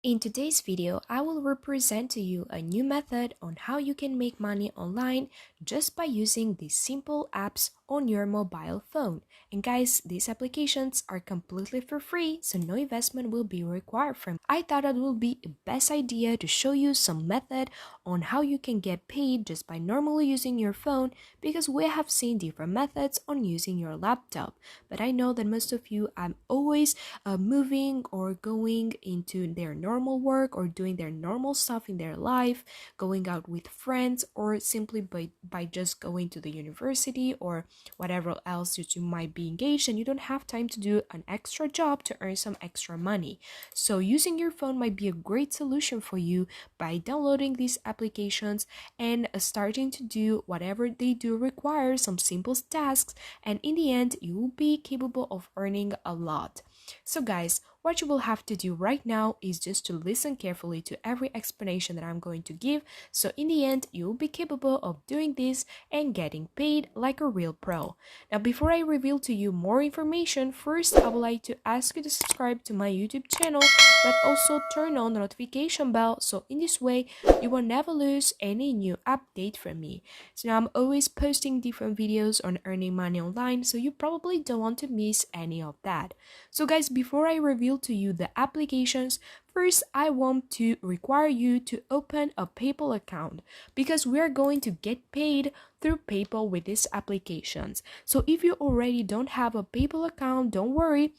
In today's video, I will represent to you a new method on how you can make money online just by using these simple apps on your mobile phone. And guys, these applications are completely for free, so no investment will be required from you. I thought it would be the best idea to show you some method on how you can get paid just by normally using your phone, because we have seen different methods on using your laptop. But I know that most of you are always moving or going into their normal work or doing their normal stuff in their life, going out with friends, or simply by just going to the university or whatever else you might be engaged, and you don't have time to do an extra job to earn some extra money. So using your phone might be a great solution for you by downloading these applications and starting to do whatever they do require some simple tasks, and in the end you will be capable of earning a lot. So guys, what you will have to do right now is just to listen carefully to every explanation that I'm going to give, so in the end you will be capable of doing this and getting paid like a real pro. Now before I reveal to you more information, first I would like to ask you to subscribe to my YouTube channel, but also turn on the notification bell, so in this way you will never lose any new update from me. So now I'm always posting different videos on earning money online, so you probably don't want to miss any of that. So guys, before I reveal to you the applications, first I want to require you to open a PayPal account, because we are going to get paid through PayPal with these applications. So if you already don't have a PayPal account, don't worry,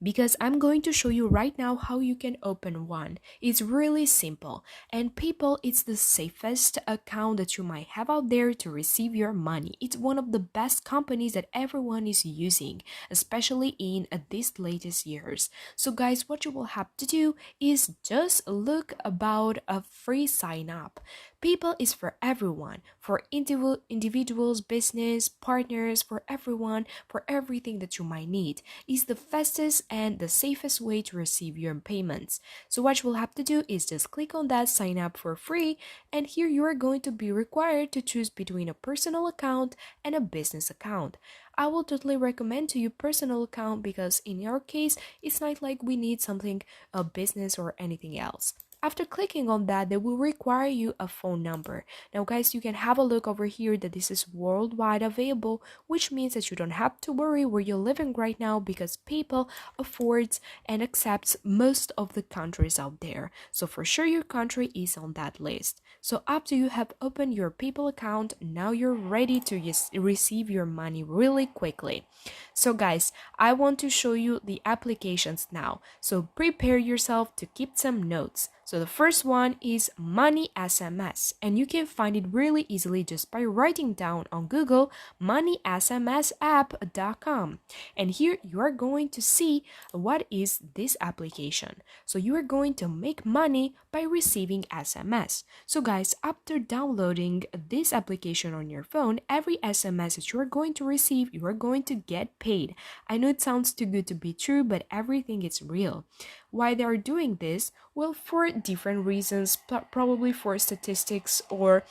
because I'm going to show you right now how you can open one. It's really simple, and PayPal is the safest account that you might have out there to receive your money. It's one of the best companies that everyone is using, especially in these latest years. So guys, what you will have to do is just look about a free sign up. PayPal is for everyone, for individuals, business, partners, for everyone, for everything that you might need. It's the fastest and the safest way to receive your payments. So what you will have to do is just click on that sign up for free, and here you are going to be required to choose between a personal account and a business account. I will totally recommend to you personal account, because in our case it's not like we need something a business or anything else. After clicking on that, they will require you a phone number. Now guys, you can have a look over here that this is worldwide available, which means that you don't have to worry where you're living right now, because PayPal affords and accepts most of the countries out there. So for sure your country is on that list. So after you have opened your PayPal account, now you're ready to receive your money really quickly. So guys, I want to show you the applications now. So prepare yourself to keep some notes. So the first one is Money SMS, and you can find it really easily just by writing down on Google moneysmsapp.com. And here you are going to see what is this application. So you are going to make money by receiving SMS. So guys, after downloading this application on your phone, every SMS that you are going to receive, you are going to get paid. I know it sounds too good to be true, but everything is real. Why they are doing this? Well, for different reasons, probably for statistics or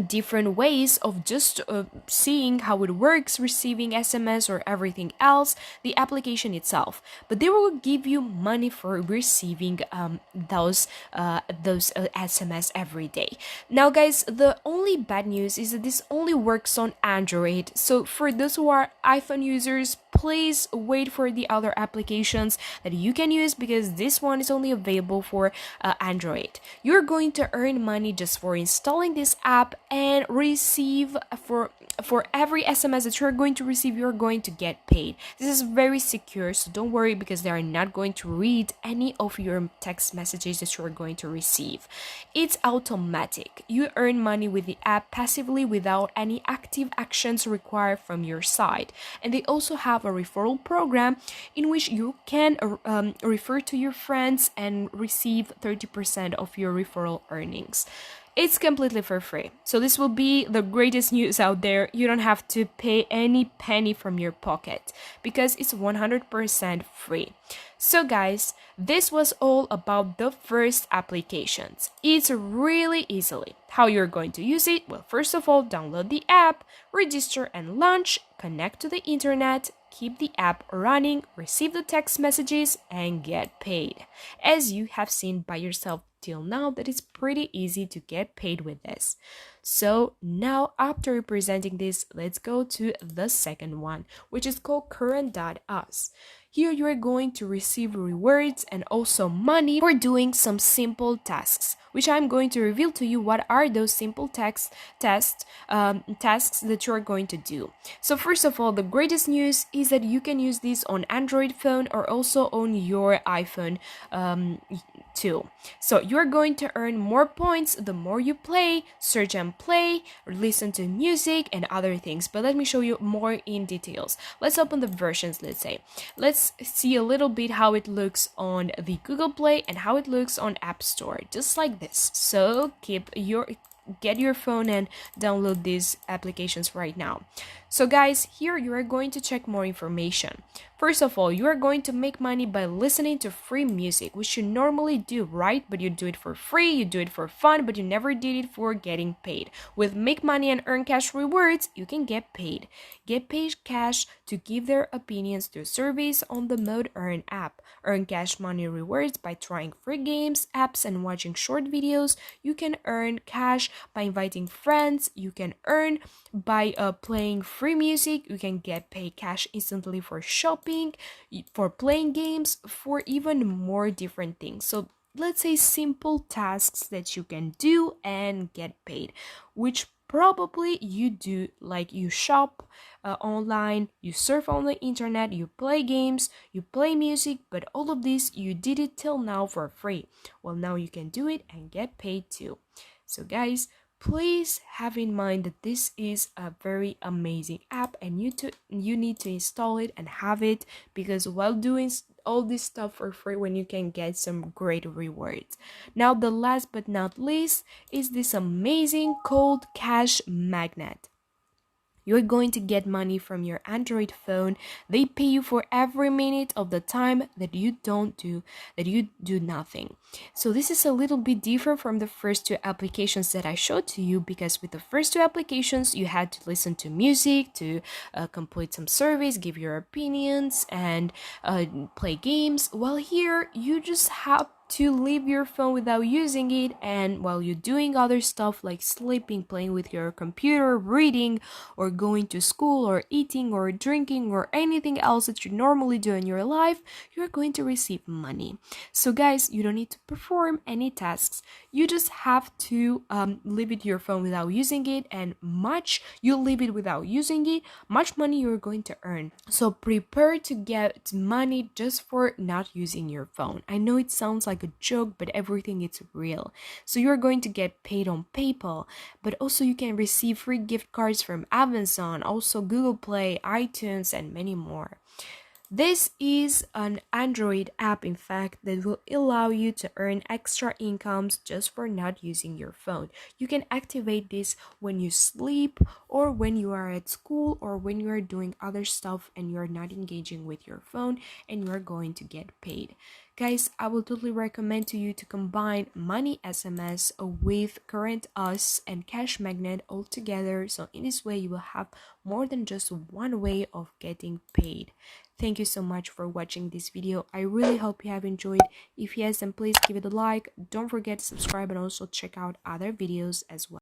different ways of just seeing how it works, receiving SMS or everything else, the application itself. But they will give you money for receiving those SMS every day. Now guys, the only bad news is that this only works on Android. So for those who are iPhone users, please wait for the other applications that you can use, because this one is only available for Android. You're going to earn money just for installing this app and receive for every SMS that you're going to receive, you're going to get paid. This is very secure, so don't worry, because they are not going to read any of your text messages that you're going to receive. It's automatic. You earn money with the app passively without any active actions required from your side. And they also have a referral program in which you can refer to your friends and receive 30% of your referral earnings. It's completely for free. So this will be the greatest news out there. You don't have to pay any penny from your pocket, because it's 100% free. So guys, this was all about the first applications. It's really easily. How you're going to use it? Well, first of all, download the app, register and launch, connect to the internet, keep the app running, receive the text messages, and get paid. As you have seen by yourself till now, that it's pretty easy to get paid with this. So now, after presenting this, let's go to the second one, which is called CurrentUS. Here you are going to receive rewards and also money for doing some simple tasks, which I'm going to reveal to you what are those simple tasks that you're going to do. So first of all, the greatest news is that you can use this on Android phone or also on your iPhone too. So you're going to earn more points the more you play, search and play, or listen to music and other things. But let me show you more in details. Let's open the versions, let's say. Let's see a little bit how it looks on the Google Play and how it looks on App Store, just like this. So get your phone and download these applications right now. So guys, here you are going to check more information. First of all, you are going to make money by listening to free music, which you normally do, right? But you do it for free, you do it for fun, but you never did it for getting paid. With Make Money and Earn Cash rewards, you can get paid. Get paid cash to give their opinions to surveys on the Mode Earn app. Earn cash money rewards by trying free games, apps, and watching short videos. You can earn cash by inviting friends. You can earn by playing free music. You can get paid cash instantly for shopping, for playing games, for even more different things. So let's say simple tasks that you can do and get paid, which probably you do, like you shop online, you surf on the internet, you play games, you play music, but all of this you did it till now for free. Well, now you can do it and get paid too. So guys, please have in mind that this is a very amazing app and you need to install it and have it, because while doing all this stuff for free, when you can get some great rewards. Now the last but not least is this amazing cold cash magnet. You're going to get money from your Android phone. They pay you for every minute of the time that you do nothing. So this is a little bit different from the first two applications that I showed to you, because with the first two applications you had to listen to music, to complete some surveys, give your opinions, and play games. While here you just have to leave your phone without using it, and while you're doing other stuff like sleeping, playing with your computer, reading, or going to school, or eating, or drinking, or anything else that you normally do in your life, you're going to receive money. So guys, you don't need to perform any tasks. You just have to leave it your phone without using it, and much you leave it without using it, much money you're going to earn. So prepare to get money just for not using your phone. I know it sounds like a joke, but everything is real. So you're going to get paid on PayPal, but also you can receive free gift cards from Amazon, also Google Play, iTunes, and many more. This is an Android app, in fact, that will allow you to earn extra incomes just for not using your phone. You can activate this when you sleep, or when you are at school, or when you are doing other stuff and you are not engaging with your phone, and you are going to get paid. Guys, I will totally recommend to you to combine Money SMS with CurrentUS and Cash Magnet all together. So in this way, you will have more than just one way of getting paid. Thank you so much for watching this video. I really hope you have enjoyed. If yes, then please give it a like. Don't forget to subscribe and also check out other videos as well.